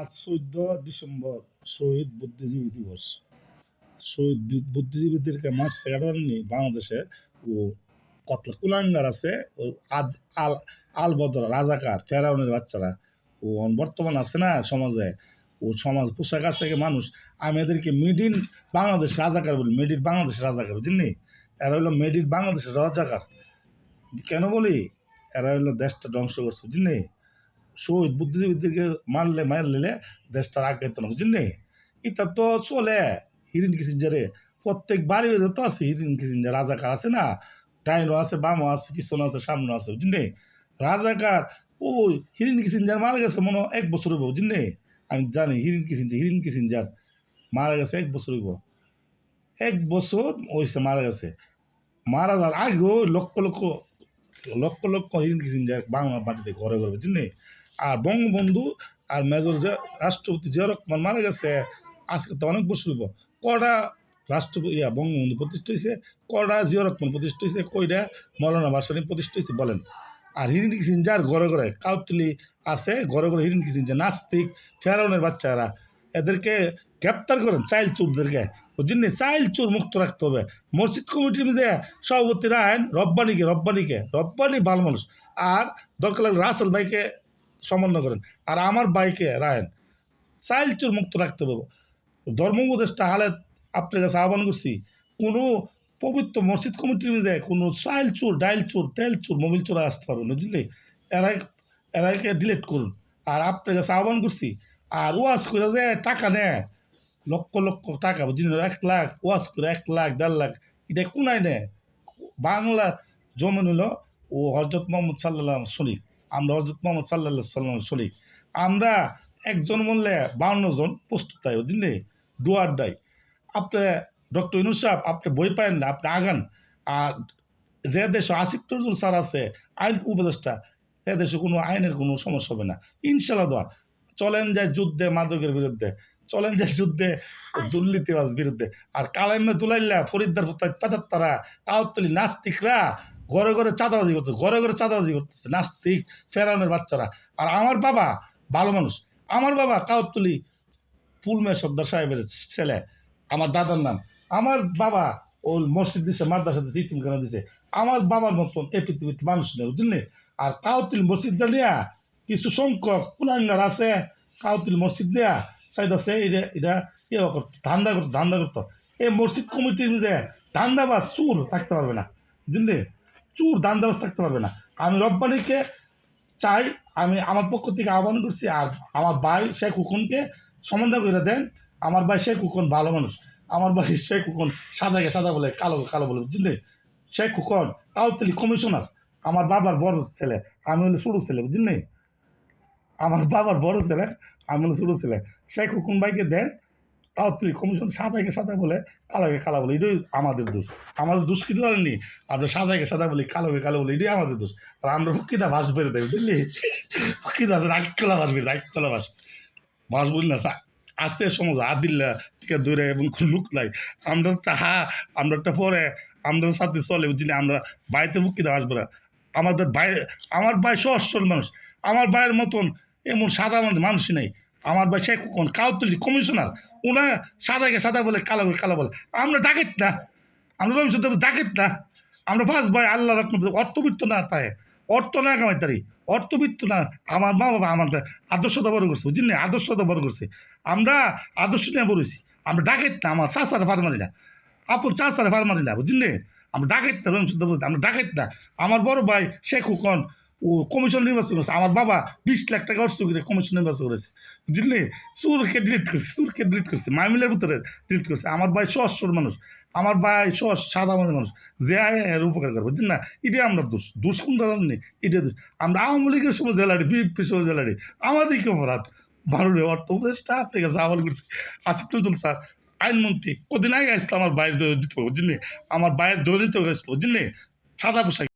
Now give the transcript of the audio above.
আজ 14 ডিসেম্বর শহীদ বুদ্ধিজীবী দিবস। শহীদ বুদ্ধিজীবীদেরকে মারছে কারণে বাংলাদেশে ও কতলা কুলাঙ্গার আছে ও আদ আল আল বদর রাজাকার ফেরাউনের বাচ্চারা ও বর্তমান আছে না সমাজে ও সমাজ পোশাক আশাকে মানুষ আমি এদেরকে মেড ইন বাংলাদেশ রাজাকার বলি, মেড ইন বাংলাদেশ রাজাকার বুঝলি। এরা হইলো মেড ইন বাংলাদেশের রাজাকার। কেন বলি? এরা হইলো দেশটা ধ্বংস করছে বুঝলি। শহীদ বুদ্ধিজীবীদেরকে মারলে দেশটার আগাইতো না বুঝলি। এটা তো চলে হিরিন কিসিঞ্জারে প্রত্যেক বাড়ি তো আছে হিরিন কিসিঞ্জার রাজাকার আছে না, ডাইনও আছে বামও আছে পিছনে আছে সামনে আছে বুঝলি। রাজাকার ওই হিরিন কিসিঞ্জার মারা গেছে মনে হয় 1 বছর হইব বুঝলি। আমি জানি হিরিন কিসিঞ্জার মারা গেছে 1 বছর হইব, 1 বছর হয়েছে মারা গেছে। মারা যাওয়ার আগেও লক্ষ লক্ষ লক্ষ লক্ষ হিরিন কিসিঞ্জার বাংলা মাটিতে ঘরে ঘরে বুঝলি। আর বঙ্গবন্ধু আর মেজর রাষ্ট্রপতি জিয়া রহমান মারা গেছে আজকে তো অনেক বছর হইব। কটা রাষ্ট্রপতি বঙ্গবন্ধু প্রতিষ্ঠা হয়েছে, কটা জিয়া রহমান প্রতিষ্ঠা হয়েছে, কয়টা মৌলানা ভাসানী প্রতিষ্ঠা হয়েছে বলেন। আর হিরিন কিসিঞ্জার ঘরে ঘরে কাউতলি আছে, ঘরে ঘরে হিরিন কিসিঞ্জার নাস্তিক ফেরাউনের বাচ্চারা, এদেরকে গ্রেপ্তার করেন চাইল্ড চোরদেরকে বুঝলেন। চাইল্ড চোর মুক্ত রাখতে হবে। মসজিদ কমিটির যে সভাপতি রায়ন রব্বানি ভালো মানুষ, আর দরকার লাগলে রাসেল ভাইকে সমন্বয় করেন, আর আমার ভাইকে রায়ন চাইল্ড চোর মুক্ত রাখতে হবে। ধর্ম উপদেষ্টা হালে আপনার কাছে আহ্বান করছি, কোনো পবিত্র মসজিদ কমিটির মধ্যে কোনো চাইল্ড চোর ডাইল চোর তেল চোর মোবিল চোর আসতে পারবে না বুঝলি। এরাকে ডিলিট করুন। আর আপনার কাছে আহ্বান করছি, আর ওয়াজ করে যে টাকা নেয় লক্ষ লক্ষ টাকা বুঝলি, 1 লাখ ওয়াজ করে 1 লাখ 1.5 লাখ, এটা কোনায় নেয় বাংলা জমিন হলো ও হজরত মোহাম্মদ সাল্লাহ শরীফ। আমরা হজরত মোহাম্মদ সাল্লাহ সাল্লাম শরীফ, আমরা একজন বললে 52 জন প্রস্তুত তাই বুঝলি ডুয়ার দেয়। আপনি ডক্টর ইউনূস সাহেব আপনি বই পায়েন না, আপনি আগান। আর যে দেশে আসিফ নজরুল স্যার আছে আইন উপদেষ্টা, এ দেশে কোনো আইনের কোনো সমস্যা হবে না ইনশাল্লাহ। দোয়া চলেন যায় যুদ্ধে মাদকের বিরুদ্ধে, চলেন যায় যুদ্ধে দুর্নীতিবাজ বিরুদ্ধে। আর কালাইমে তুলাইল্লা ফরিদ্দার তারা কাউতলি নাস্তিকরা ঘরে ঘরে চাঁদাবাজি করতেছে, ঘরে ঘরে চাঁদাবাজি করতেছে নাস্তিক ফেরাউনের বাচ্চারা। আর আমার বাবা ভালো মানুষ, আমার বাবা কাউতলি ফুলমে সর্দার সাহেবের ছেলে, আমার দাদার নাম। আমার বাবা ও মসজিদ দিছে, মাদ্রাসা দিছে, ইতিমখানা দিছে। আমার বাবার মতন এ পৃথিবীতে মানুষ নেই বুঝলি। আর কাউতিল মসজিদটা নিয়া কিছু সংখ্যক কুলাঙ্গার আছে, কাউতিল মসজিদ দেয়া চাইতেছে এটা ইয়ে করতো, ধান্দা করতো। এই মসজিদ কমিটির যে ধান্দাবাজ চুর থাকতে পারবে না বুঝলি, চুর ধান্দাবাজ থাকতে পারবে না। আমি রব্বানিকে চাই, আমি আমার পক্ষ থেকে আহ্বান করছি। আর আমার ভাই শেখ হুকনকে সমন্বয় করে দেন। আমার ভাই শেখ হুকন ভালো মানুষ, আমার ভাই শেখ হুকন সাদাকে সাদা বলে কালো কালো বলে বুঝলি। শেখ হুকন কাউতলি কমিশনার, আমার বাবার বড় ছেলে, আমি হলো ছোটো ছেলে বুঝলি। আমার বাবার বড় ছেলে, আমি হলো ছোটো ছেলে। শেখ হুকন ভাইকে দেন কাউতলি কমিশন, সাদাকে সাদা বলে কালোকে কালো বলে, এটাই আমাদের দোষ। আমাদের দোষ কি জানেননি? আমরা সাদাকে সাদা বলি কালোকে কালো বলি, এটাই আমাদের দোষ। আর আমরা ফকিদা ভাস বেড়ে দেয় বুঝলি, ফকিদা আছে রাগতলা ভাস বেড়ে, রাগতলা ভাস বলি না আছে সমাজ আদিল্লা থেকে দূরে এবং কোনো লুক নাই। আমরা আমরা একটা পরে আমরা সাথে চলে বুঝলি। আমরা বাড়িতে ফকিদা আসবো না। আমাদের ভাই, আমার ভাই সহজ মানুষ, আমার ভাইয়ের মতন এমন সাদা মানুষই নেই। আমার ভাই শেখ কোন কাউতলি কমিশনার, ওনা সাদাকে সাদা বলে কালোকে কালো বলে। আমরা ডাকেত না, আমরা ভবিষ্যতে ডাকেত না। আমরা ফার্স্ট ভাই আল্লাহ রকম অর্থবিত্ত না, তাই অর্থ না কামাইতারি, অর্থবিত্ত না। আমার মা বাবা আমাদের আদর্শতা বড় করছে বুঝলি, আদর্শতা বড় করছে। আমরা আদর্শ নিয়ে বড়ছি, আমরা ডাকেত না। আমার চাষারে ফার মারি না, আপন চাষারে ফার মারি না বুঝলি। আমরা ডাকেত না, আমরা ডাকেত না। আমার বড় ভাই শেখ হুকন ও কমিশন নির্বাচন করেছে, আমার বাবা 20 লাখ টাকা অর্থ করে কমিশন নির্বাচন করেছে বুঝলি। চুরকে ডিলিট করছে মাইমিলের ভিতরে ডিলিট করছে। আমার ভাই সহজ মানুষ, আমার ভাই সহজ সাদা মানুষ, যে এর উপকার করবে বুঝলি না। এটাই আমরা দোষ কোনটা জানি, এটাই দোষ। আমরা আওয়ামী লীগের সময় জেলারি, বিএনপি সময় জেলারি, আমাদের কি অপরাধ? ভালো অর্থ উপদেষ্টা আপনার কাছে আহ্বান করছে আসিফ নজরুল স্যার আইনমন্ত্রী, কদিন আগে আসলো আমার বাইরে দিতে বুঝলি, আমার বাইরে দৌড় দিতে গেছিল বুঝলি, সাদা পোশাক।